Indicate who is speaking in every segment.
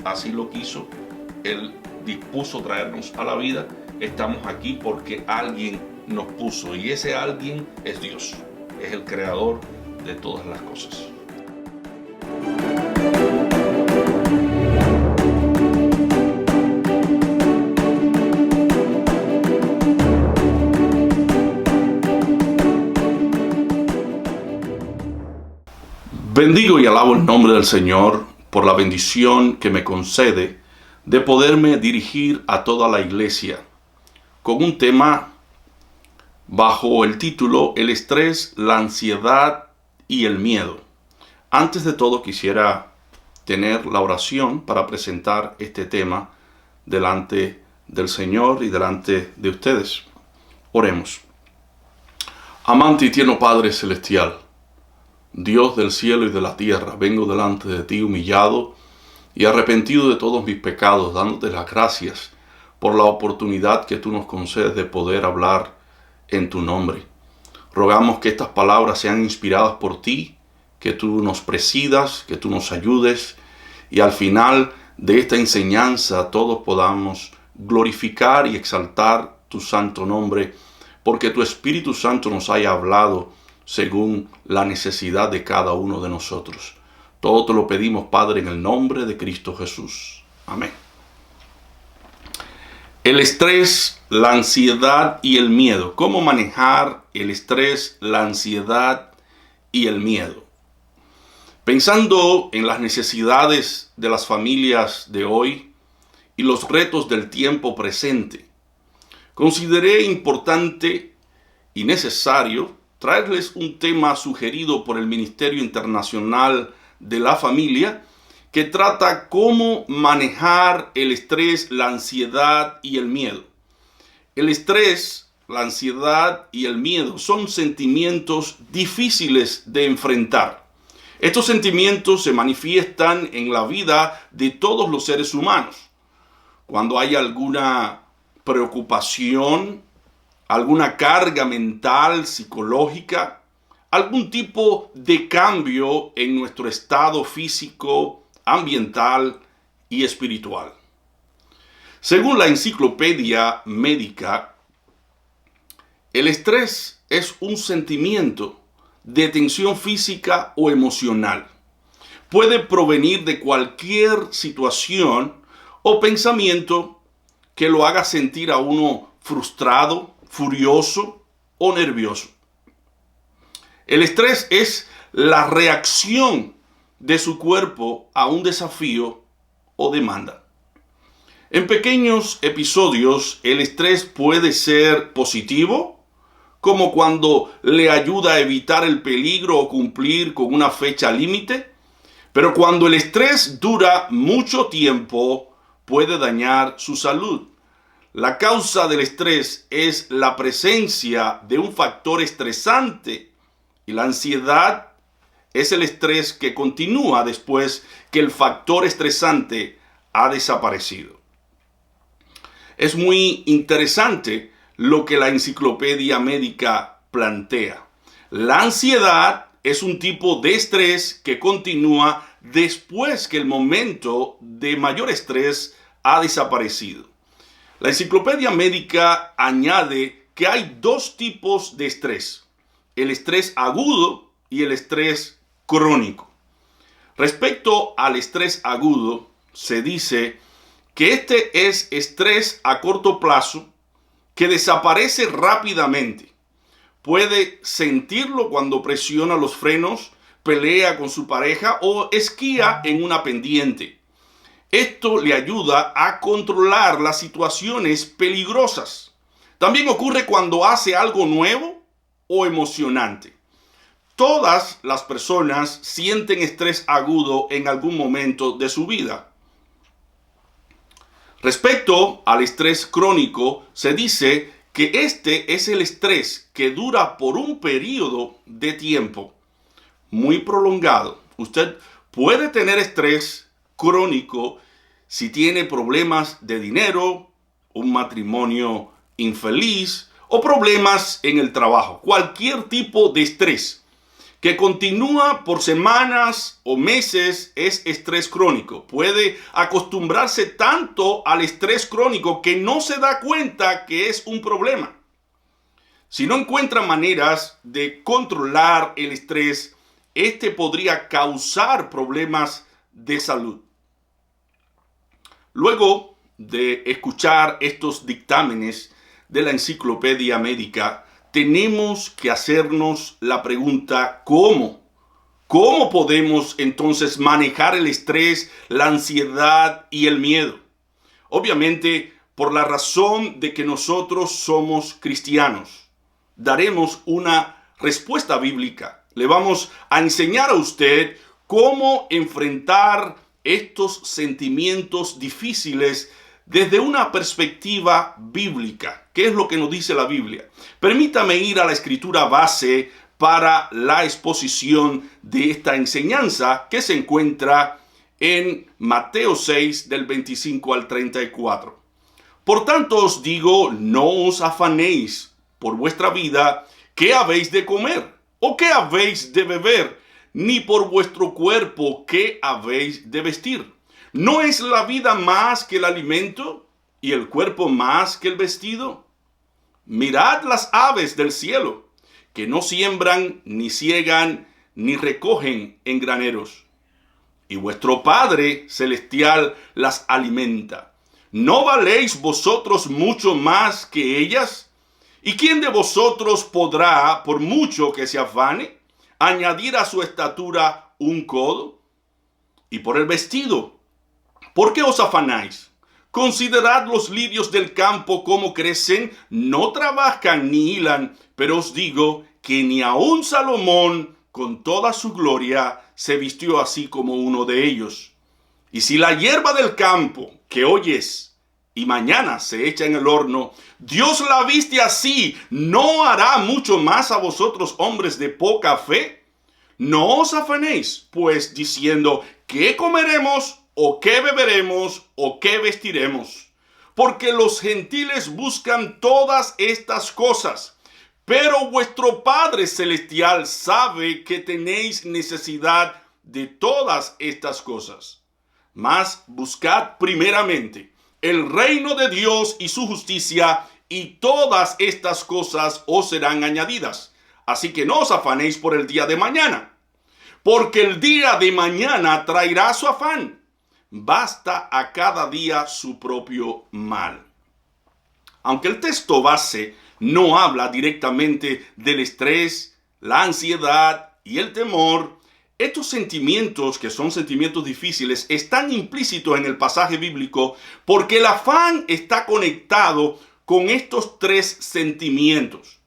Speaker 1: así lo quiso, Él dispuso traernos a la vida. Estamos aquí porque alguien nos puso, y ese alguien es Dios, es el creador de todas las cosas. Bendigo y alabo el nombre del Señor por la bendición que me concede de poderme dirigir a toda la iglesia con un tema bajo el título El estrés, la ansiedad y el miedo. Antes de todo quisiera tener la oración para presentar este tema delante del Señor y delante de ustedes. Oremos. Amante y tierno Padre Celestial, Dios del cielo y de la tierra, vengo delante de ti humillado y arrepentido de todos mis pecados, dándote las gracias por la oportunidad que tú nos concedes de poder hablar en tu nombre. Rogamos que estas palabras sean inspiradas por ti, que tú nos presidas, que tú nos ayudes, y al final de esta enseñanza todos podamos glorificar y exaltar tu santo nombre, porque tu Espíritu Santo nos haya hablado según la necesidad de cada uno de nosotros. Todo te lo pedimos, Padre, en el nombre de Cristo Jesús. Amén. El estrés, la ansiedad y el miedo. ¿Cómo manejar el estrés, la ansiedad y el miedo? Pensando en las necesidades de las familias de hoy y los retos del tiempo presente, consideré importante y necesario traerles un tema sugerido por el Ministerio Internacional de la Familia que trata cómo manejar el estrés, la ansiedad y el miedo. El estrés, la ansiedad y el miedo son sentimientos difíciles de enfrentar. Estos sentimientos se manifiestan en la vida de todos los seres humanos. Cuando hay alguna preocupación, alguna carga mental, psicológica, algún tipo de cambio en nuestro estado físico, ambiental y espiritual. Según la Enciclopedia Médica, el estrés es un sentimiento de tensión física o emocional. Puede provenir de cualquier situación o pensamiento que lo haga sentir a uno frustrado, furioso o nervioso. El estrés es la reacción de su cuerpo a un desafío o demanda. En pequeños episodios, el estrés puede ser positivo, como cuando le ayuda a evitar el peligro o cumplir con una fecha límite, pero cuando el estrés dura mucho tiempo, puede dañar su salud. La causa del estrés es la presencia de un factor estresante, y la ansiedad es el estrés que continúa después que el factor estresante ha desaparecido. Es muy interesante lo que la Enciclopedia Médica plantea. La ansiedad es un tipo de estrés que continúa después que el momento de mayor estrés ha desaparecido. La Enciclopedia Médica añade que hay dos tipos de estrés: el estrés agudo y el estrés crónico. Respecto al estrés agudo, se dice que este es estrés a corto plazo que desaparece rápidamente. Puede sentirlo cuando presiona los frenos, pelea con su pareja o esquía en una pendiente. Esto le ayuda a controlar las situaciones peligrosas. También ocurre cuando hace algo nuevo o emocionante. Todas las personas sienten estrés agudo en algún momento de su vida. Respecto al estrés crónico, se dice que este es el estrés que dura por un periodo de tiempo muy prolongado. Usted puede tener estrés crónico si tiene problemas de dinero, un matrimonio infeliz o problemas en el trabajo. Cualquier tipo de estrés que continúa por semanas o meses es estrés crónico. Puede acostumbrarse tanto al estrés crónico que no se da cuenta que es un problema. Si no encuentra maneras de controlar el estrés, este podría causar problemas de salud. Luego de escuchar estos dictámenes de la Enciclopedia Médica, tenemos que hacernos la pregunta ¿cómo? ¿Cómo podemos entonces manejar el estrés, la ansiedad y el miedo? Obviamente, por la razón de que nosotros somos cristianos, daremos una respuesta bíblica. Le vamos a enseñar a usted cómo enfrentar estos sentimientos difíciles desde una perspectiva bíblica. ¿Qué es lo que nos dice la Biblia? Permítame ir a la escritura base para la exposición de esta enseñanza que se encuentra en Mateo 6 del 25 al 34. Por tanto os digo, no os afanéis por vuestra vida, ¿qué habéis de comer? ¿O qué habéis de beber? Ni por vuestro cuerpo, ¿qué habéis de vestir? ¿No es la vida más que el alimento y el cuerpo más que el vestido? Mirad las aves del cielo, que no siembran, ni siegan, ni recogen en graneros, y vuestro Padre celestial las alimenta. ¿No valéis vosotros mucho más que ellas? ¿Y quién de vosotros podrá, por mucho que se afane, añadir a su estatura un codo? Y por el vestido, ¿por qué os afanáis? Considerad los lirios del campo cómo crecen, no trabajan ni hilan, pero os digo que ni aun Salomón, con toda su gloria, se vistió así como uno de ellos. Y si la hierba del campo, que hoy es y mañana se echa en el horno, Dios la viste así, ¿no hará mucho más a vosotros, hombres de poca fe? No os afanéis, pues, diciendo, ¿qué comeremos? ¿O qué beberemos? ¿O qué vestiremos? Porque los gentiles buscan todas estas cosas, pero vuestro Padre Celestial sabe que tenéis necesidad de todas estas cosas. Mas buscad primeramente el reino de Dios y su justicia, y todas estas cosas os serán añadidas. Así que no os afanéis por el día de mañana, porque el día de mañana traerá su afán. Basta a cada día su propio mal. Aunque el texto base no habla directamente del estrés, la ansiedad y el temor, estos sentimientos, que son sentimientos difíciles, están implícitos en el pasaje bíblico porque el afán está conectado con estos tres sentimientos.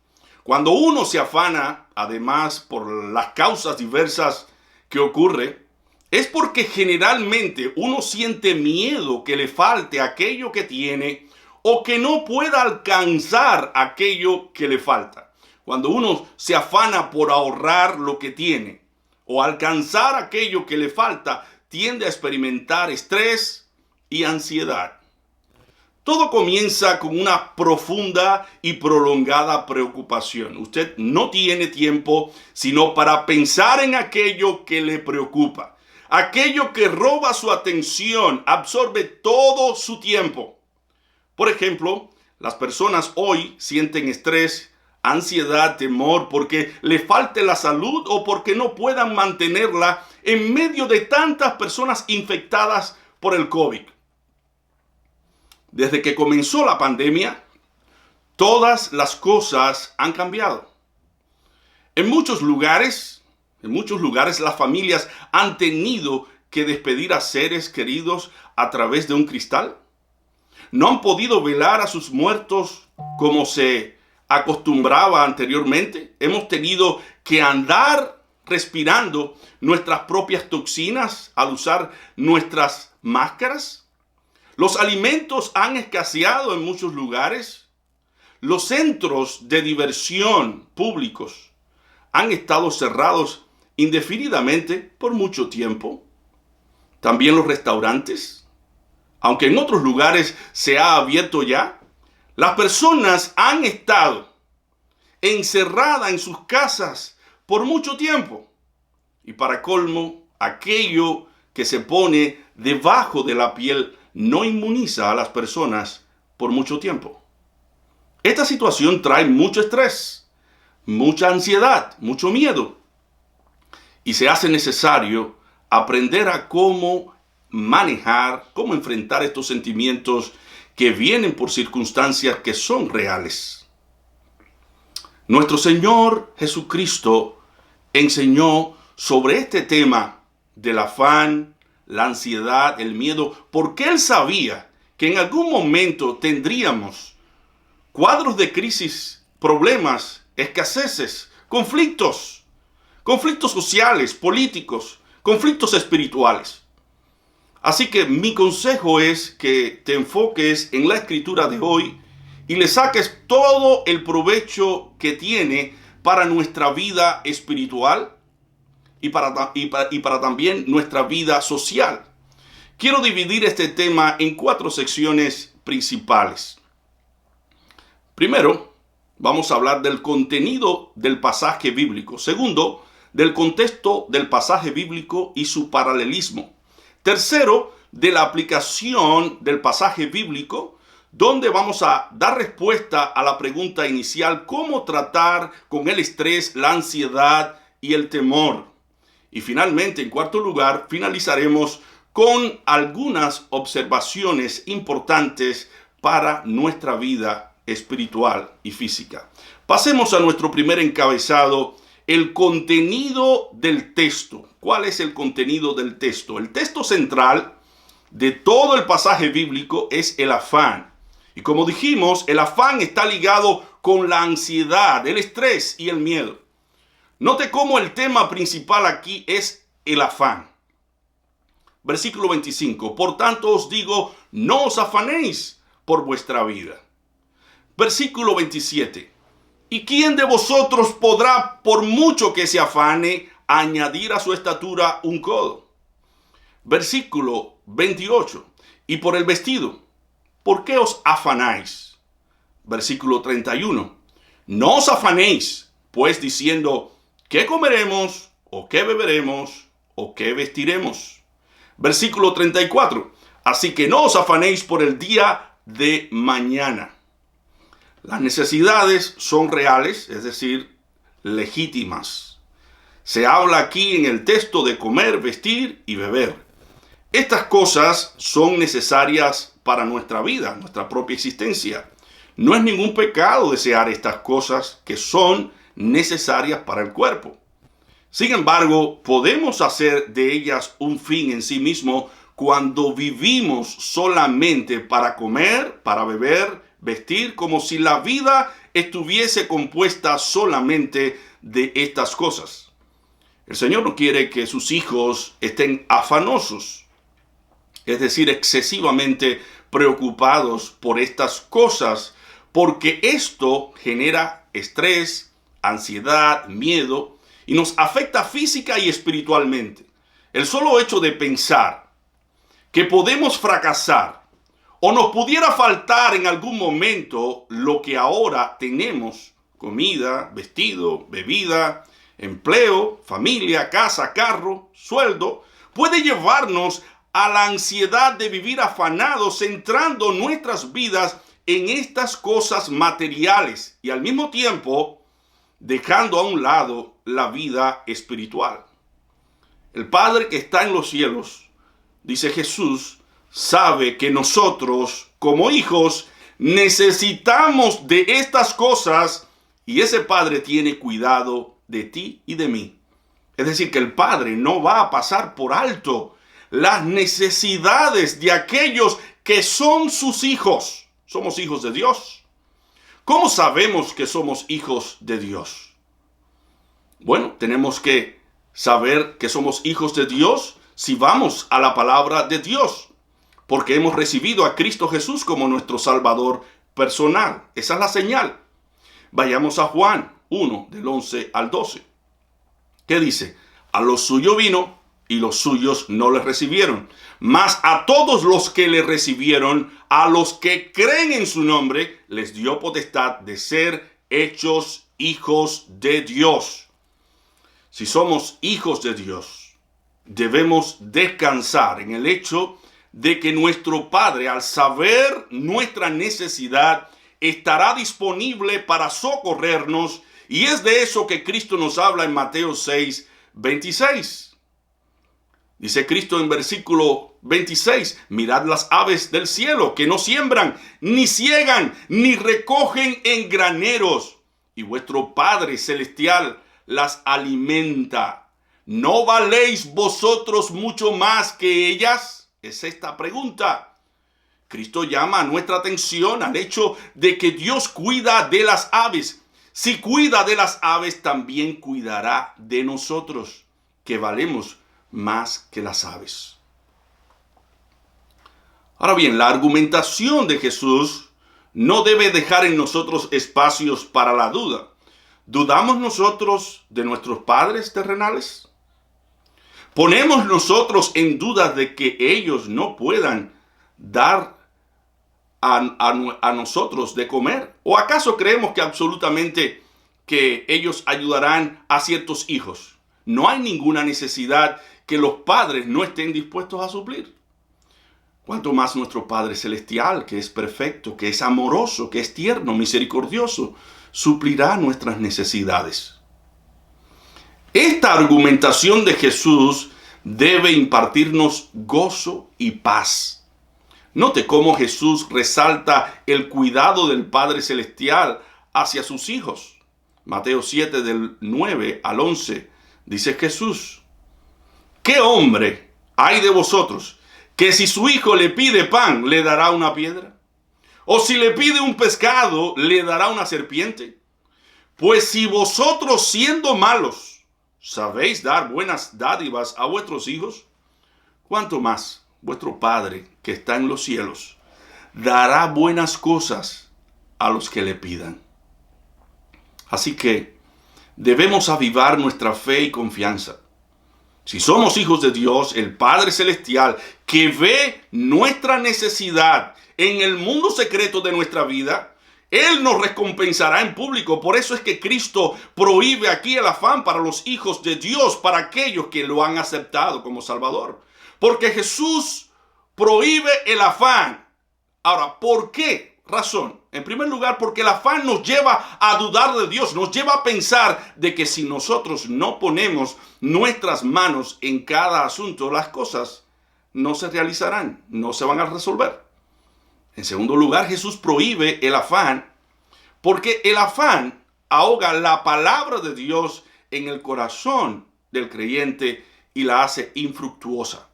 Speaker 1: Cuando uno se afana, además por las causas diversas que ocurre, es porque generalmente uno siente miedo que le falte aquello que tiene o que no pueda alcanzar aquello que le falta. Cuando uno se afana por ahorrar lo que tiene o alcanzar aquello que le falta, tiende a experimentar estrés y ansiedad. Todo comienza con una profunda y prolongada preocupación. Usted no tiene tiempo sino para pensar en aquello que le preocupa. Aquello que roba su atención, absorbe todo su tiempo. Por ejemplo, las personas hoy sienten estrés, ansiedad, temor porque le falte la salud o porque no puedan mantenerla en medio de tantas personas infectadas por el COVID. Desde que comenzó la pandemia, todas las cosas han cambiado. En muchos lugares las familias han tenido que despedir a seres queridos a través de un cristal. No han podido velar a sus muertos como se acostumbraba anteriormente. Hemos tenido que andar respirando nuestras propias toxinas al usar nuestras máscaras. Los alimentos han escaseado en muchos lugares. Los centros de diversión públicos han estado cerrados indefinidamente por mucho tiempo. También los restaurantes, aunque en otros lugares se ha abierto ya, las personas han estado encerradas en sus casas por mucho tiempo. Y para colmo, aquello que se pone debajo de la piel no inmuniza a las personas por mucho tiempo. Esta situación trae mucho estrés, mucha ansiedad, mucho miedo. Y se hace necesario aprender a cómo manejar, cómo enfrentar estos sentimientos que vienen por circunstancias que son reales. Nuestro Señor Jesucristo enseñó sobre este tema del afán, la ansiedad, el miedo, porque Él sabía que en algún momento tendríamos cuadros de crisis, problemas, escaseces, conflictos sociales, políticos, conflictos espirituales. Así que mi consejo es que te enfoques en la escritura de hoy y le saques todo el provecho que tiene para nuestra vida espiritual y para también nuestra vida social. Quiero dividir este tema en 4 secciones principales. Primero, vamos a hablar del contenido del pasaje bíblico. Segundo, del contexto del pasaje bíblico y su paralelismo. Tercero, de la aplicación del pasaje bíblico, donde vamos a dar respuesta a la pregunta inicial: ¿cómo tratar con el estrés, la ansiedad y el temor? Y finalmente, en cuarto lugar, finalizaremos con algunas observaciones importantes para nuestra vida espiritual y física. Pasemos a nuestro primer encabezado: el contenido del texto. ¿Cuál es el contenido del texto? El texto central de todo el pasaje bíblico es el afán. Y como dijimos, el afán está ligado con la ansiedad, el estrés y el miedo. Note cómo el tema principal aquí es el afán. Versículo 25. Por tanto os digo, no os afanéis por vuestra vida. Versículo 27. ¿Y quién de vosotros podrá, por mucho que se afane, añadir a su estatura un codo? Versículo 28. Y por el vestido, ¿por qué os afanáis? Versículo 31. No os afanéis, pues diciendo, ¿qué comeremos? ¿O qué beberemos? ¿O qué vestiremos? Versículo 34. Así que no os afanéis por el día de mañana. Las necesidades son reales, es decir, legítimas. Se habla aquí en el texto de comer, vestir y beber. Estas cosas son necesarias para nuestra vida, nuestra propia existencia. No es ningún pecado desear estas cosas que son necesarias para el cuerpo. Sin embargo, podemos hacer de ellas un fin en sí mismo cuando vivimos solamente para comer, para beber, vestir, como si la vida estuviese compuesta solamente de estas cosas. El Señor no quiere que sus hijos estén afanosos, es decir, excesivamente preocupados por estas cosas, porque esto genera estrés, ansiedad, miedo y nos afecta física y espiritualmente. El solo hecho de pensar que podemos fracasar o nos pudiera faltar en algún momento lo que ahora tenemos: comida, vestido, bebida, empleo, familia, casa, carro, sueldo, puede llevarnos a la ansiedad de vivir afanados, centrando nuestras vidas en estas cosas materiales y al mismo tiempo dejando a un lado la vida espiritual. El Padre que está en los cielos, dice Jesús, sabe que nosotros, como hijos, necesitamos de estas cosas, y ese Padre tiene cuidado de ti y de mí. Es decir, que el Padre no va a pasar por alto las necesidades de aquellos que son sus hijos. Somos hijos de Dios. ¿Cómo sabemos que somos hijos de Dios? Bueno, tenemos que saber que somos hijos de Dios si vamos a la palabra de Dios, porque hemos recibido a Cristo Jesús como nuestro Salvador personal. Esa es la señal. Vayamos a Juan 1, del 11 al 12. ¿Qué dice? A los suyos vino y los suyos no le recibieron. Mas a todos los que le recibieron, a los que creen en su nombre, les dio potestad de ser hechos hijos de Dios. Si somos hijos de Dios, debemos descansar en el hecho de que nuestro Padre, al saber nuestra necesidad, estará disponible para socorrernos, y es de eso que Cristo nos habla en Mateo 6, 26. Dice Cristo en versículo 26, mirad las aves del cielo, que no siembran, ni ciegan, ni recogen en graneros, y vuestro Padre celestial las alimenta. ¿No valéis vosotros mucho más que ellas? Es esta pregunta. Cristo llama a nuestra atención al hecho de que Dios cuida de las aves. Si cuida de las aves, también cuidará de nosotros, que valemos más que las aves. Ahora bien, la argumentación de Jesús no debe dejar en nosotros espacios para la duda. ¿Dudamos nosotros de nuestros padres terrenales? ¿Ponemos nosotros en duda de que ellos no puedan dar a nosotros de comer? ¿O acaso creemos que absolutamente que ellos ayudarán a ciertos hijos? No hay ninguna necesidad que los padres no estén dispuestos a suplir. Cuanto más nuestro Padre Celestial, que es perfecto, que es amoroso, que es tierno, misericordioso, suplirá nuestras necesidades. Esta argumentación de Jesús debe impartirnos gozo y paz. Note cómo Jesús resalta el cuidado del Padre Celestial hacia sus hijos. Mateo 7, del 9 al 11, dice Jesús: ¿qué hombre hay de vosotros que si su hijo le pide pan, le dará una piedra? ¿O si le pide un pescado, le dará una serpiente? Pues si vosotros, siendo malos, sabéis dar buenas dádivas a vuestros hijos, ¿cuánto más vuestro Padre que está en los cielos dará buenas cosas a los que le pidan? Así que debemos avivar nuestra fe y confianza. Si somos hijos de Dios, el Padre Celestial, que ve nuestra necesidad en el mundo secreto de nuestra vida, Él nos recompensará en público. Por eso es que Cristo prohíbe aquí el afán para los hijos de Dios, para aquellos que lo han aceptado como Salvador. Porque Jesús prohíbe el afán. Ahora, ¿por qué razón? En primer lugar, porque el afán nos lleva a dudar de Dios, nos lleva a pensar de que si nosotros no ponemos nuestras manos en cada asunto, las cosas no se realizarán, no se van a resolver. En segundo lugar, Jesús prohíbe el afán porque el afán ahoga la palabra de Dios en el corazón del creyente y la hace infructuosa.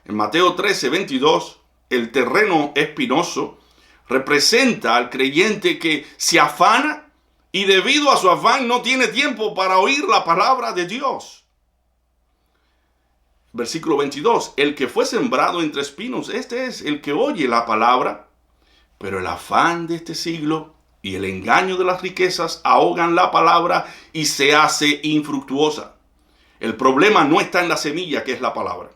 Speaker 1: En Mateo 13, 22, el terreno espinoso representa al creyente que se afana y debido a su afán no tiene tiempo para oír la palabra de Dios. Versículo 22, el que fue sembrado entre espinos, este es el que oye la palabra, pero el afán de este siglo y el engaño de las riquezas ahogan la palabra y se hace infructuosa. El problema no está en la semilla, que es la palabra,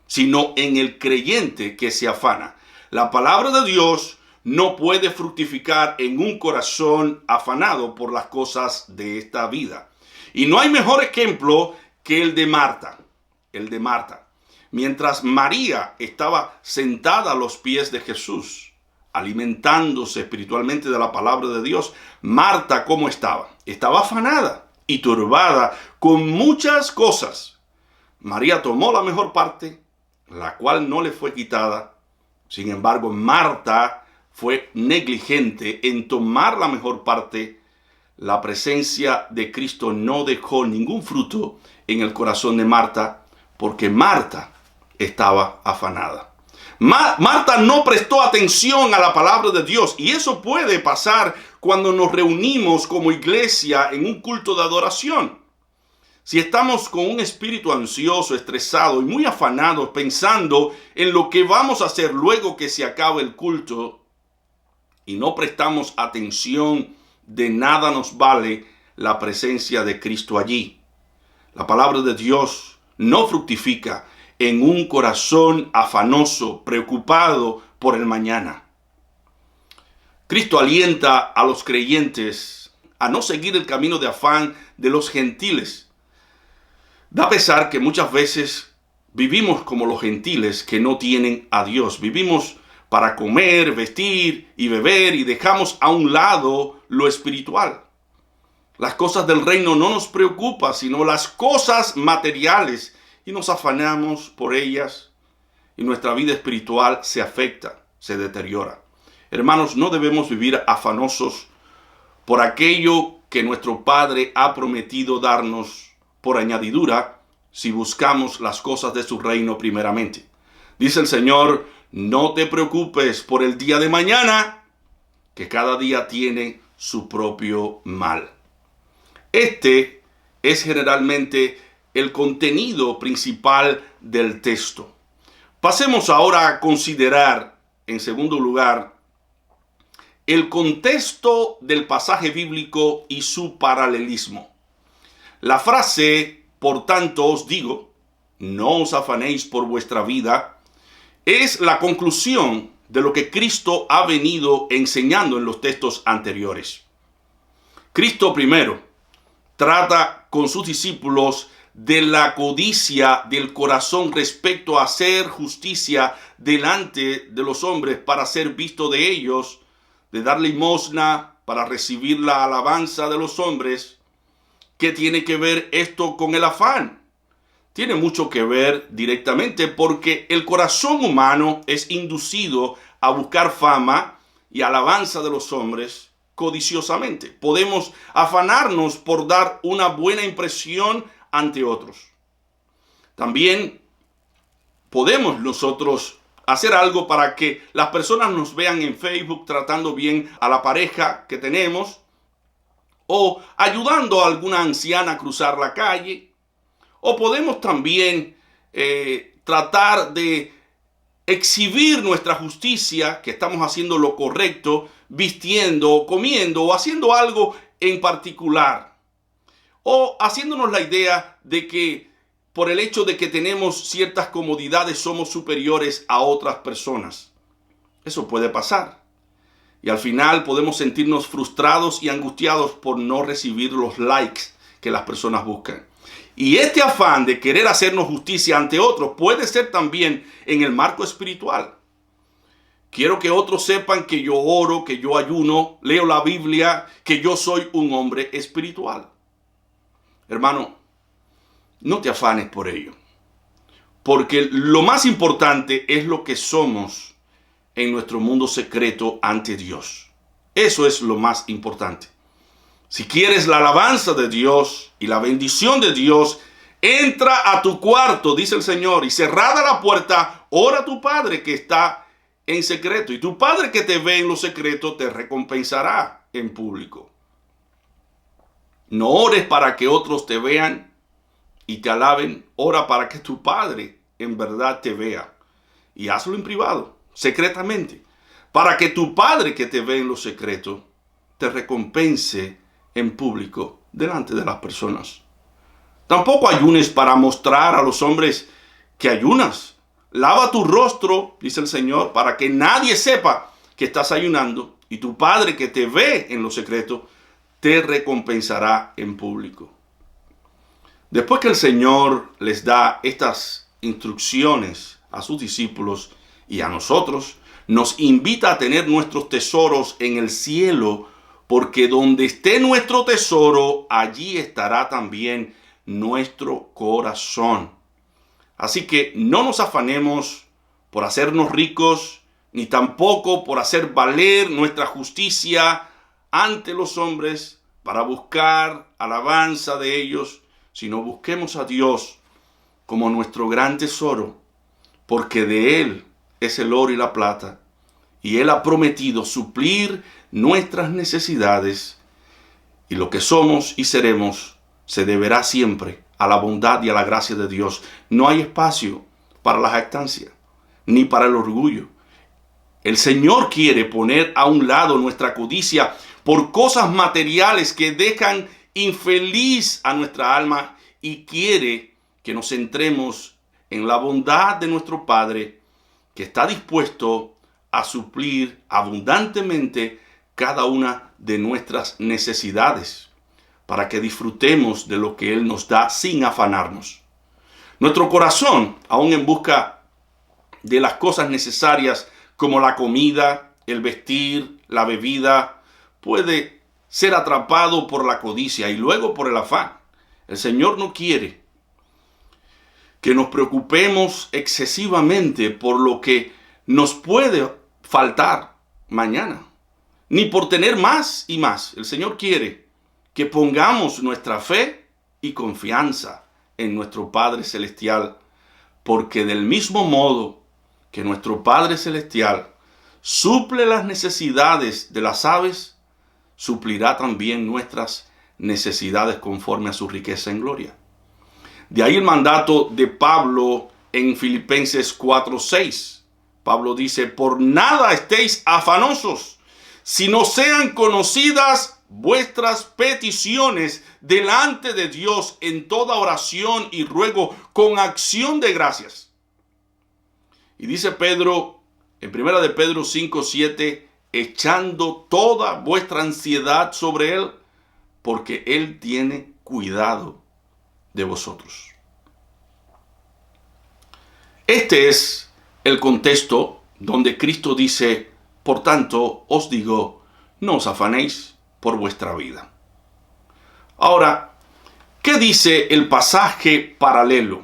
Speaker 1: sino en el creyente que se afana. La palabra de Dios no puede fructificar en un corazón afanado por las cosas de esta vida. Y no hay mejor ejemplo que el de Marta. Mientras María estaba sentada a los pies de Jesús, alimentándose espiritualmente de la palabra de Dios, Marta, ¿cómo estaba? Estaba afanada y turbada con muchas cosas. María tomó la mejor parte, la cual no le fue quitada. Sin embargo, Marta fue negligente en tomar la mejor parte. La presencia de Cristo no dejó ningún fruto en el corazón de Marta, porque Marta estaba afanada. Marta no prestó atención a la palabra de Dios, y eso puede pasar cuando nos reunimos como iglesia en un culto de adoración. Si estamos con un espíritu ansioso, estresado y muy afanado, pensando en lo que vamos a hacer luego que se acabe el culto, y no prestamos atención, de nada nos vale la presencia de Cristo allí. La palabra de Dios no fructifica en un corazón afanoso, preocupado por el mañana. Cristo alienta a los creyentes a no seguir el camino de afán de los gentiles. Da pesar que muchas veces vivimos como los gentiles que no tienen a Dios. Vivimos para comer, vestir y beber y dejamos a un lado lo espiritual. Las cosas del reino no nos preocupan, sino las cosas materiales, y nos afanamos por ellas y nuestra vida espiritual se afecta, se deteriora. Hermanos, no debemos vivir afanosos por aquello que nuestro Padre ha prometido darnos por añadidura si buscamos las cosas de su reino primeramente. Dice el Señor: no te preocupes por el día de mañana, que cada día tiene su propio mal. Este es generalmente el contenido principal del texto. Pasemos ahora a considerar, en segundo lugar, el contexto del pasaje bíblico y su paralelismo. La frase, por tanto os digo, no os afanéis por vuestra vida, es la conclusión de lo que Cristo ha venido enseñando en los textos anteriores. Cristo primero trata con sus discípulos de la codicia del corazón respecto a hacer justicia delante de los hombres para ser visto de ellos, de dar limosna para recibir la alabanza de los hombres. ¿Qué tiene que ver esto con el afán? Tiene mucho que ver directamente, porque el corazón humano es inducido a buscar fama y alabanza de los hombres codiciosamente. Podemos afanarnos por dar una buena impresión ante otros. También podemos nosotros hacer algo para que las personas nos vean en Facebook tratando bien a la pareja que tenemos, o ayudando a alguna anciana a cruzar la calle. O podemos también tratar de exhibir nuestra justicia, que estamos haciendo lo correcto, vistiendo, comiendo o haciendo algo en particular. O haciéndonos la idea de que por el hecho de que tenemos ciertas comodidades somos superiores a otras personas. Eso puede pasar. Y al final podemos sentirnos frustrados y angustiados por no recibir los likes que las personas buscan. Y este afán de querer hacernos justicia ante otros puede ser también en el marco espiritual. Quiero que otros sepan que yo oro, que yo ayuno, leo la Biblia, que yo soy un hombre espiritual. Hermano, no te afanes por ello, porque lo más importante es lo que somos en nuestro mundo secreto ante Dios. Eso es lo más importante. Si quieres la alabanza de Dios y la bendición de Dios, entra a tu cuarto, dice el Señor, y cerrada la puerta, ora a tu Padre que está en secreto. Y tu Padre que te ve en lo secreto te recompensará en público. No ores para que otros te vean y te alaben. Ora para que tu Padre en verdad te vea. Y hazlo en privado, secretamente, para que tu Padre que te ve en lo secreto te recompense en público delante de las personas. Tampoco ayunes para mostrar a los hombres que ayunas. Lava tu rostro, dice el Señor, para que nadie sepa que estás ayunando, y tu Padre que te ve en lo secreto te recompensará en público. Después que el Señor les da estas instrucciones a sus discípulos y a nosotros, nos invita a tener nuestros tesoros en el cielo, porque donde esté nuestro tesoro, allí estará también nuestro corazón. Así que no nos afanemos por hacernos ricos, ni tampoco por hacer valer nuestra justicia ante los hombres para buscar alabanza de ellos, sino busquemos a Dios como nuestro gran tesoro, porque de Él es el oro y la plata, y Él ha prometido suplir nuestras necesidades, y lo que somos y seremos se deberá siempre a la bondad y a la gracia de Dios. No hay espacio para la jactancia, ni para el orgullo. El Señor quiere poner a un lado nuestra codicia por cosas materiales que dejan infeliz a nuestra alma, y quiere que nos centremos en la bondad de nuestro Padre, que está dispuesto a suplir abundantemente cada una de nuestras necesidades, para que disfrutemos de lo que Él nos da sin afanarnos. Nuestro corazón, aún en busca de las cosas necesarias como la comida, el vestir, la bebida, puede ser atrapado por la codicia y luego por el afán. El Señor no quiere que nos preocupemos excesivamente por lo que nos puede faltar mañana, ni por tener más y más. El Señor quiere que pongamos nuestra fe y confianza en nuestro Padre Celestial, porque del mismo modo que nuestro Padre Celestial suple las necesidades de las aves, suplirá también nuestras necesidades conforme a su riqueza en gloria. De ahí el mandato de Pablo en Filipenses 4:6. Pablo dice: por nada estéis afanosos, sino sean conocidas vuestras peticiones delante de Dios en toda oración y ruego con acción de gracias. Y dice Pedro, en 1 de Pedro 5:7, echando toda vuestra ansiedad sobre Él, porque Él tiene cuidado de vosotros. Este es el contexto donde Cristo dice: por tanto, os digo, no os afanéis por vuestra vida. Ahora, ¿qué dice el pasaje paralelo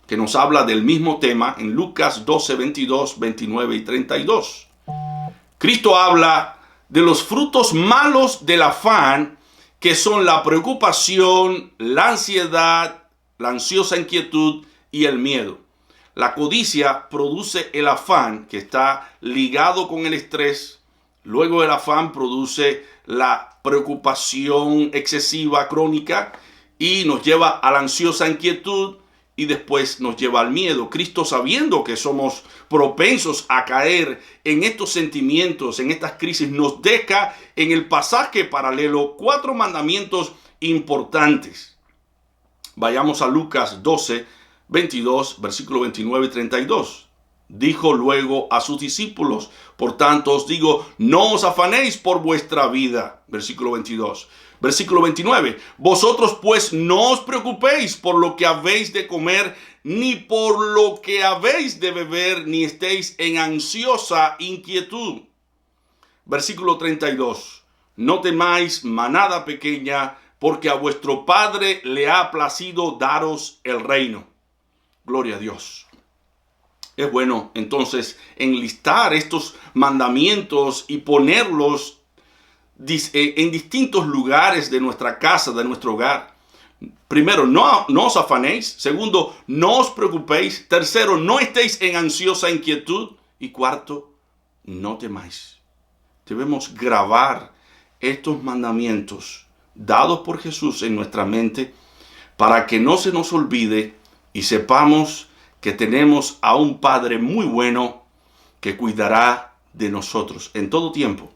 Speaker 1: que nos habla del mismo tema en Lucas 12, 22, 29 y 32? Cristo habla de los frutos malos del afán, que son la preocupación, la ansiedad, la ansiosa inquietud y el miedo. La codicia produce el afán, que está ligado con el estrés. Luego el afán produce la preocupación excesiva, crónica, y nos lleva a la ansiosa inquietud, y después nos lleva al miedo. Cristo, sabiendo que somos propensos a caer en estos sentimientos, en estas crisis, nos deja en el pasaje paralelo 4 mandamientos importantes. Vayamos a Lucas 12, 22, versículo 29 y 32. Dijo luego a sus discípulos: por tanto os digo, no os afanéis por vuestra vida. Versículo 22. Versículo 29. Vosotros pues no os preocupéis por lo que habéis de comer, ni por lo que habéis de beber, ni estéis en ansiosa inquietud. Versículo 32. No temáis, manada pequeña, porque a vuestro Padre le ha placido daros el reino. Gloria a Dios. Es bueno entonces enlistar estos mandamientos y ponerlos en distintos lugares de nuestra casa, de nuestro hogar. Primero, no os afanéis. Segundo, no os preocupéis. Tercero, no estéis en ansiosa inquietud. Y cuarto, no temáis. Debemos grabar estos mandamientos dados por Jesús en nuestra mente, para que no se nos olvide y sepamos que tenemos a un Padre muy bueno que cuidará de nosotros en todo tiempo.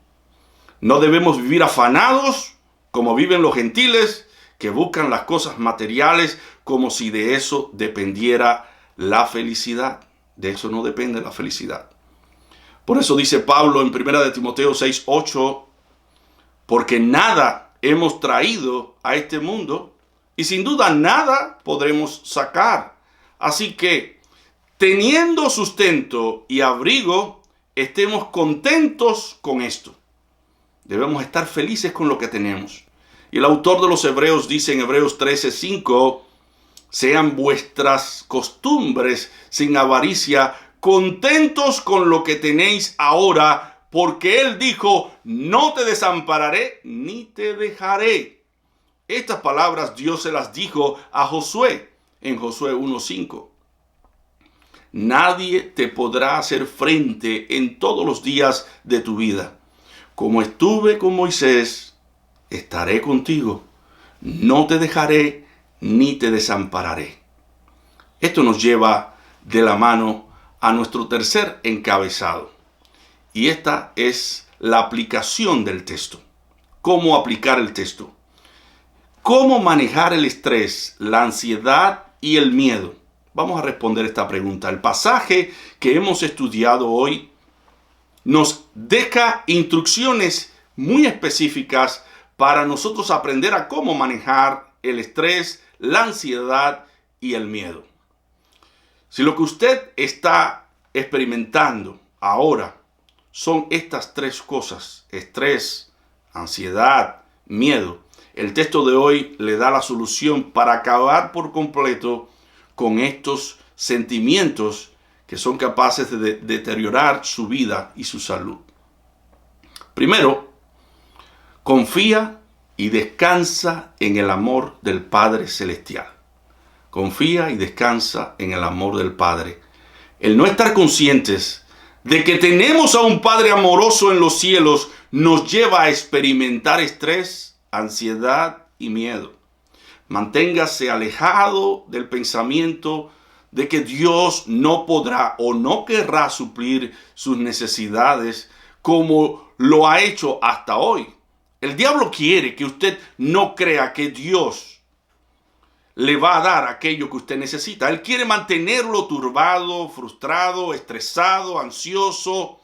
Speaker 1: No debemos vivir afanados como viven los gentiles, que buscan las cosas materiales como si de eso dependiera la felicidad. De eso no depende la felicidad. Por eso dice Pablo en 1 de Timoteo 6:8, porque nada hemos traído a este mundo y sin duda nada podremos sacar. Así que, teniendo sustento y abrigo, estemos contentos con esto. Debemos estar felices con lo que tenemos. Y el autor de los Hebreos dice en Hebreos 13:5, sean vuestras costumbres sin avaricia, contentos con lo que tenéis ahora, porque Él dijo, no te desampararé ni te dejaré. Estas palabras Dios se las dijo a Josué en Josué 1:5. Nadie te podrá hacer frente en todos los días de tu vida. Como estuve con Moisés, estaré contigo. No te dejaré ni te desampararé. Esto nos lleva de la mano a nuestro tercer encabezado. Y esta es la aplicación del texto. ¿Cómo aplicar el texto? ¿Cómo manejar el estrés, la ansiedad y el miedo? Vamos a responder esta pregunta. El pasaje que hemos estudiado hoy nos deja instrucciones muy específicas para nosotros aprender a cómo manejar el estrés, la ansiedad y el miedo. Si lo que usted está experimentando ahora son estas tres cosas: estrés, ansiedad, miedo, el texto de hoy le da la solución para acabar por completo con estos sentimientos que son capaces de deteriorar su vida y su salud. Primero, confía y descansa en el amor del Padre Celestial. Confía y descansa en el amor del Padre. El no estar conscientes de que tenemos a un Padre amoroso en los cielos nos lleva a experimentar estrés, ansiedad y miedo. Manténgase alejado del pensamiento de que Dios no podrá o no querrá suplir sus necesidades como lo ha hecho hasta hoy. El diablo quiere que usted no crea que Dios le va a dar aquello que usted necesita. Él quiere mantenerlo turbado, frustrado, estresado, ansioso,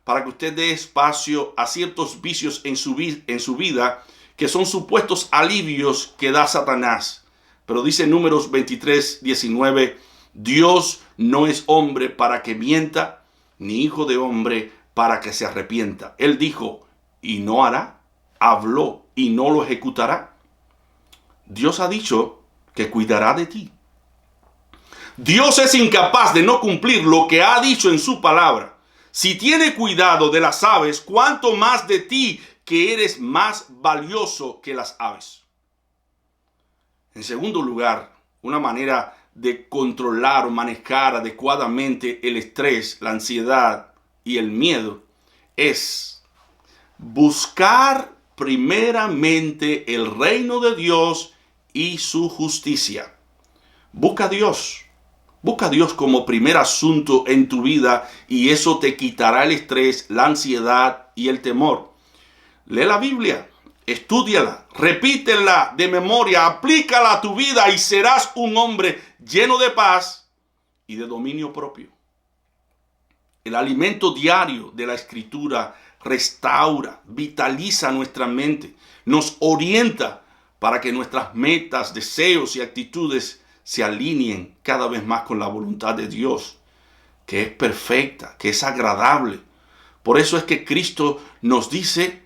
Speaker 1: para que usted dé espacio a ciertos vicios en su vida que son supuestos alivios que da Satanás. Pero dice Números 23:19, Dios no es hombre para que mienta, ni hijo de hombre para que se arrepienta. Él dijo y no hará, habló y no lo ejecutará. Dios ha dicho que cuidará de ti. Dios es incapaz de no cumplir lo que ha dicho en su palabra. Si tiene cuidado de las aves, ¿cuánto más de ti, que eres más valioso que las aves? En segundo lugar, una manera de controlar o manejar adecuadamente el estrés, la ansiedad y el miedo es buscar primeramente el reino de Dios y su justicia. Busca a Dios. Busca a Dios como primer asunto en tu vida y eso te quitará el estrés, la ansiedad y el temor. Lee la Biblia, estúdiala, repítela de memoria, aplícala a tu vida y serás un hombre lleno de paz y de dominio propio. El alimento diario de la Escritura restaura, vitaliza nuestra mente, nos orienta para que nuestras metas, deseos y actitudes se alineen cada vez más con la voluntad de Dios, que es perfecta, que es agradable. Por eso es que Cristo nos dice: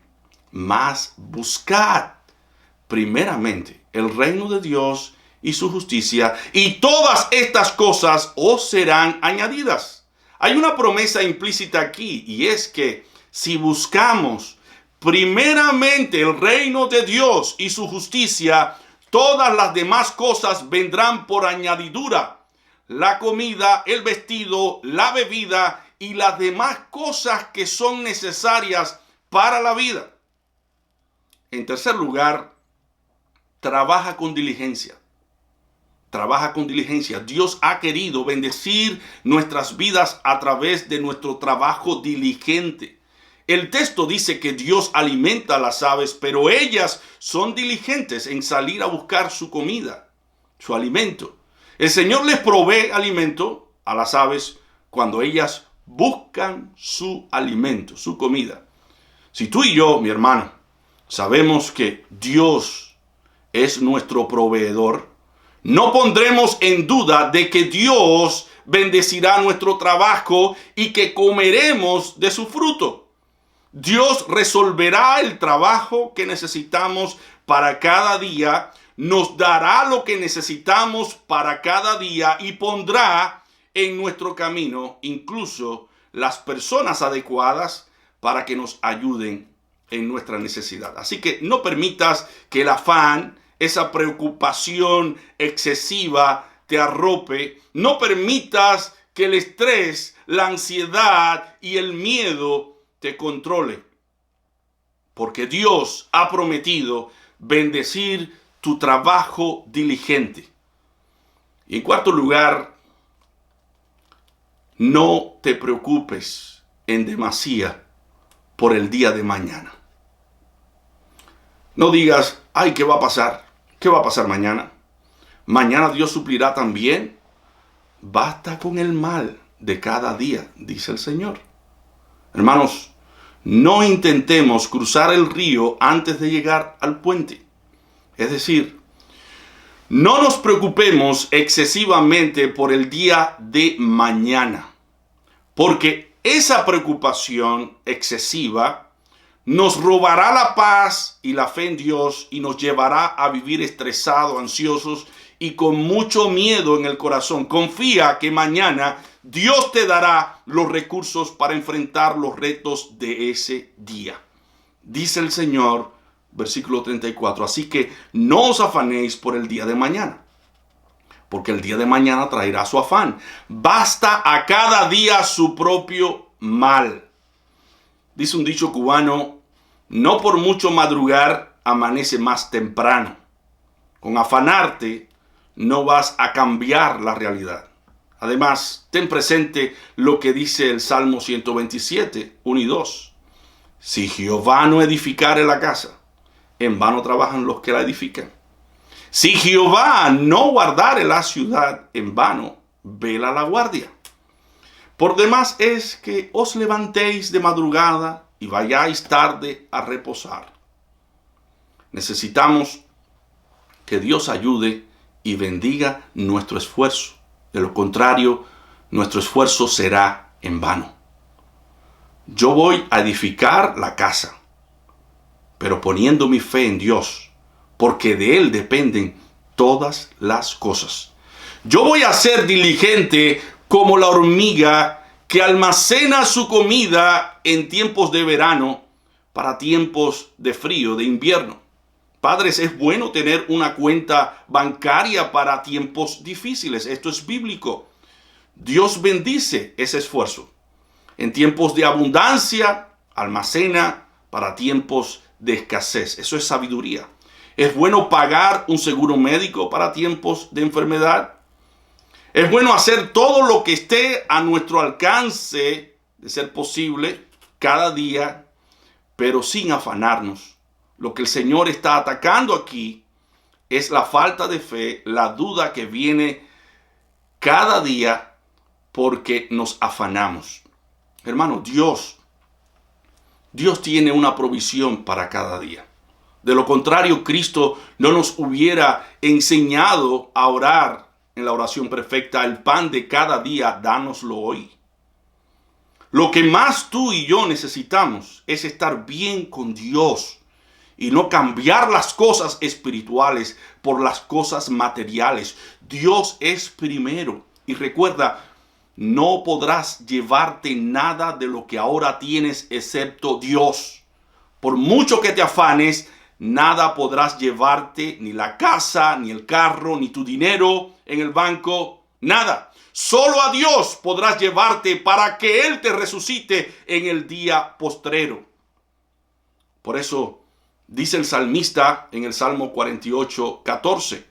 Speaker 1: mas buscad primeramente el reino de Dios y su justicia, y todas estas cosas os serán añadidas. Hay una promesa implícita aquí, y es que si buscamos primeramente el reino de Dios y su justicia, todas las demás cosas vendrán por añadidura. La comida, el vestido, la bebida y las demás cosas que son necesarias para la vida. En tercer lugar, trabaja con diligencia. Trabaja con diligencia. Dios ha querido bendecir nuestras vidas a través de nuestro trabajo diligente. El texto dice que Dios alimenta a las aves, pero ellas son diligentes en salir a buscar su comida, su alimento. El Señor les provee alimento a las aves cuando ellas buscan su alimento, su comida. Si tú y yo, mi hermano, sabemos que Dios es nuestro proveedor, no pondremos en duda de que Dios bendecirá nuestro trabajo y que comeremos de su fruto. Dios resolverá el trabajo que necesitamos para cada día, nos dará lo que necesitamos para cada día y pondrá en nuestro camino incluso las personas adecuadas para que nos ayuden en nuestra necesidad. Así que no permitas que el afán, esa preocupación excesiva te arrope. No permitas que el estrés, la ansiedad y el miedo te controle, porque Dios ha prometido bendecir tu trabajo diligente. Y en cuarto lugar, no te preocupes en demasía por el día de mañana. No digas: ay, ¿qué va a pasar? ¿Qué va a pasar mañana? Mañana Dios suplirá también. Basta con el mal de cada día, dice el Señor. Hermanos, no intentemos cruzar el río antes de llegar al puente. Es decir, no nos preocupemos excesivamente por el día de mañana, porque esa preocupación excesiva nos robará la paz y la fe en Dios y nos llevará a vivir estresados, ansiosos y con mucho miedo en el corazón. Confía que mañana Dios te dará los recursos para enfrentar los retos de ese día. Dice el Señor, versículo 34, así que no os afanéis por el día de mañana, porque el día de mañana traerá su afán. Basta a cada día su propio mal. Dice un dicho cubano, no por mucho madrugar amanece más temprano. Con afanarte no vas a cambiar la realidad. Además, ten presente lo que dice el Salmo 127, 1 y 2. Si Jehová no edificare la casa, en vano trabajan los que la edifican. Si Jehová no guardare la ciudad, en vano vela la guardia. Por demás es que os levantéis de madrugada y vayáis tarde a reposar. Necesitamos que Dios ayude y bendiga nuestro esfuerzo. De lo contrario, nuestro esfuerzo será en vano. Yo voy a edificar la casa, pero poniendo mi fe en Dios, porque de Él dependen todas las cosas. Yo voy a ser diligente como la hormiga que almacena su comida en tiempos de verano para tiempos de frío, de invierno. Padres, es bueno tener una cuenta bancaria para tiempos difíciles. Esto es bíblico. Dios bendice ese esfuerzo. En tiempos de abundancia, almacena para tiempos de escasez. Eso es sabiduría. Es bueno pagar un seguro médico para tiempos de enfermedad. Es bueno hacer todo lo que esté a nuestro alcance, de ser posible, cada día, pero sin afanarnos. Lo que el Señor está atacando aquí es la falta de fe, la duda que viene cada día porque nos afanamos. Hermano, Dios tiene una provisión para cada día. De lo contrario, Cristo no nos hubiera enseñado a orar en la oración perfecta, el pan de cada día, dánoslo hoy. Lo que más tú y yo necesitamos es estar bien con Dios y no cambiar las cosas espirituales por las cosas materiales. Dios es primero. Y recuerda, no podrás llevarte nada de lo que ahora tienes excepto Dios. Por mucho que te afanes, nada podrás llevarte, ni la casa, ni el carro, ni tu dinero en el banco, nada. Solo a Dios podrás llevarte para que Él te resucite en el día postrero. Por eso dice el salmista en el Salmo 48, 14.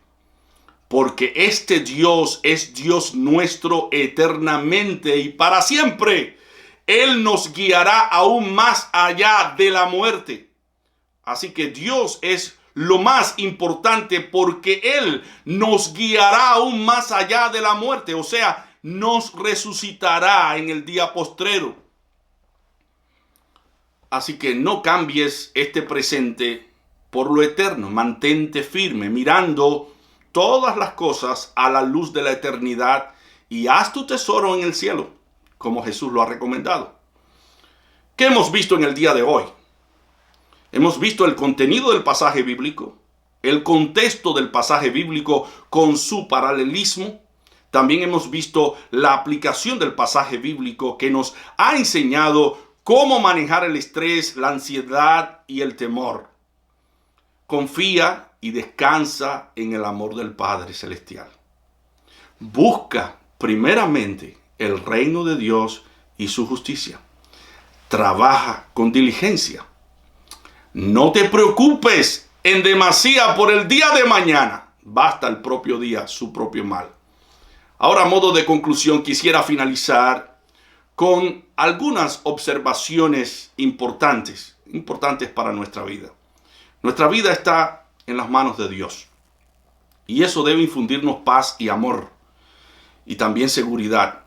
Speaker 1: Porque este Dios es Dios nuestro eternamente y para siempre. Él nos guiará aún más allá de la muerte. Así que Dios es lo más importante porque Él nos guiará aún más allá de la muerte. O sea, nos resucitará en el día postrero. Así que no cambies este presente por lo eterno. Mantente firme, mirando todas las cosas a la luz de la eternidad y haz tu tesoro en el cielo, como Jesús lo ha recomendado. ¿Qué hemos visto en el día de hoy? Hemos visto el contenido del pasaje bíblico, el contexto del pasaje bíblico con su paralelismo. También hemos visto la aplicación del pasaje bíblico que nos ha enseñado cómo manejar el estrés, la ansiedad y el temor. Confía y descansa en el amor del Padre Celestial. Busca primeramente el reino de Dios y su justicia. Trabaja con diligencia. No te preocupes en demasía por el día de mañana. Basta el propio día, su propio mal. Ahora, a modo de conclusión, quisiera finalizar con algunas observaciones importantes para nuestra vida. Nuestra vida está en las manos de Dios. Y eso debe infundirnos paz y amor. Y también seguridad.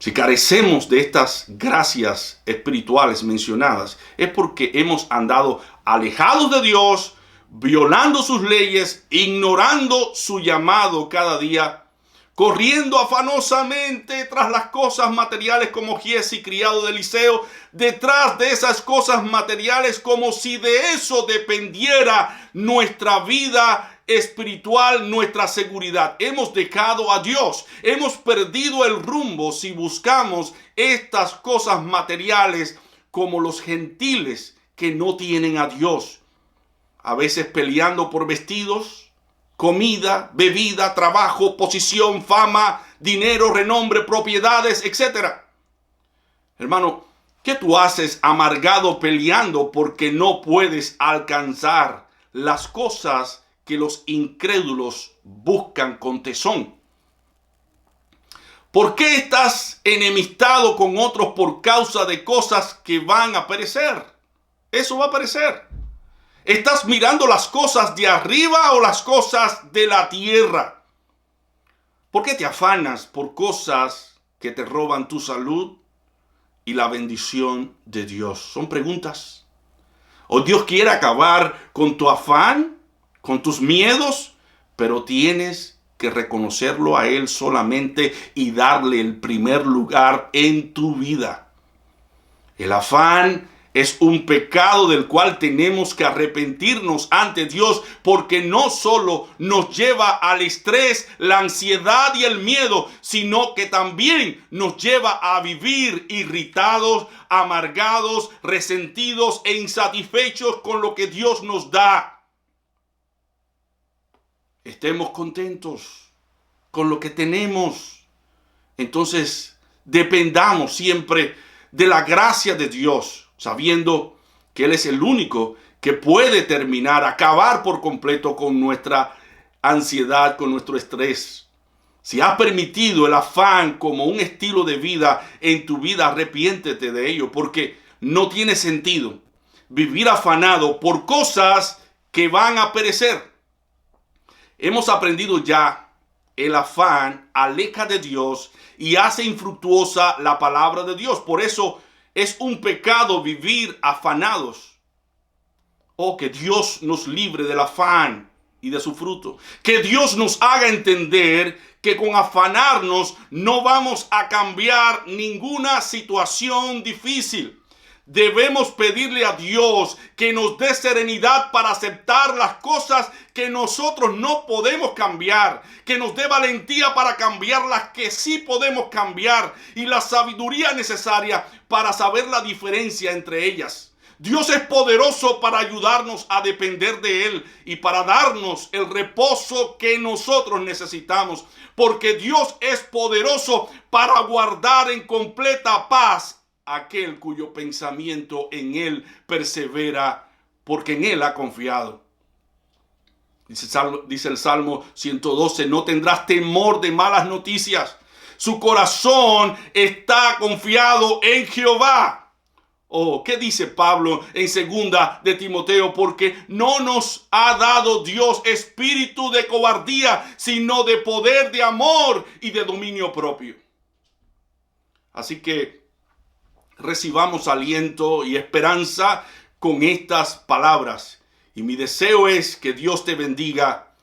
Speaker 1: Si carecemos de estas gracias espirituales mencionadas, es porque hemos andado alejados de Dios, violando sus leyes, ignorando su llamado cada día, corriendo afanosamente tras las cosas materiales como Giezi, criado de Eliseo, detrás de esas cosas materiales como si de eso dependiera nuestra vida espiritual, nuestra seguridad. Hemos dejado a Dios, hemos perdido el rumbo si buscamos estas cosas materiales como los gentiles que no tienen a Dios, a veces peleando por vestidos, comida, bebida, trabajo, posición, fama, dinero, renombre, propiedades, etc. Hermano, ¿qué tú haces amargado peleando porque no puedes alcanzar las cosas que los incrédulos buscan con tesón? ¿Por qué estás enemistado con otros por causa de cosas que van a perecer? Eso va a perecer. ¿Estás mirando las cosas de arriba o las cosas de la tierra? ¿Por qué te afanas por cosas que te roban tu salud y la bendición de Dios? Son preguntas. ¿O Dios quiere acabar con tu afán, con tus miedos? Pero tienes que reconocerlo a Él solamente y darle el primer lugar en tu vida. El afán es un pecado del cual tenemos que arrepentirnos ante Dios, porque no solo nos lleva al estrés, la ansiedad y el miedo, sino que también nos lleva a vivir irritados, amargados, resentidos e insatisfechos con lo que Dios nos da. Estemos contentos con lo que tenemos. Entonces, dependamos siempre de la gracia de Dios, sabiendo que Él es el único que puede acabar por completo con nuestra ansiedad, con nuestro estrés. Si has permitido el afán como un estilo de vida en tu vida, arrepiéntete de ello, porque no tiene sentido vivir afanado por cosas que van a perecer. Hemos aprendido ya, el afán aleja de Dios y hace infructuosa la palabra de Dios. Por eso es un pecado vivir afanados. Oh, que Dios nos libre del afán y de su fruto. Que Dios nos haga entender que con afanarnos no vamos a cambiar ninguna situación difícil. Debemos pedirle a Dios que nos dé serenidad para aceptar las cosas que nosotros no podemos cambiar, que nos dé valentía para cambiar las que sí podemos cambiar y la sabiduría necesaria para saber la diferencia entre ellas. Dios es poderoso para ayudarnos a depender de Él y para darnos el reposo que nosotros necesitamos, porque Dios es poderoso para guardar en completa paz aquel cuyo pensamiento en Él persevera, porque en Él ha confiado. Dice el Salmo 112, no tendrás temor de malas noticias. Su corazón está confiado en Jehová. Oh, ¿qué dice Pablo en 2 de Timoteo? Porque no nos ha dado Dios espíritu de cobardía, sino de poder, de amor y de dominio propio. Así que recibamos aliento y esperanza con estas palabras. Y mi deseo es que Dios te bendiga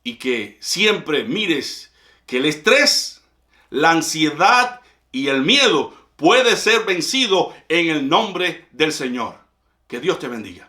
Speaker 1: y que siempre mires que el estrés, la ansiedad y el miedo puede ser vencido en el nombre del Señor. Que Dios te bendiga.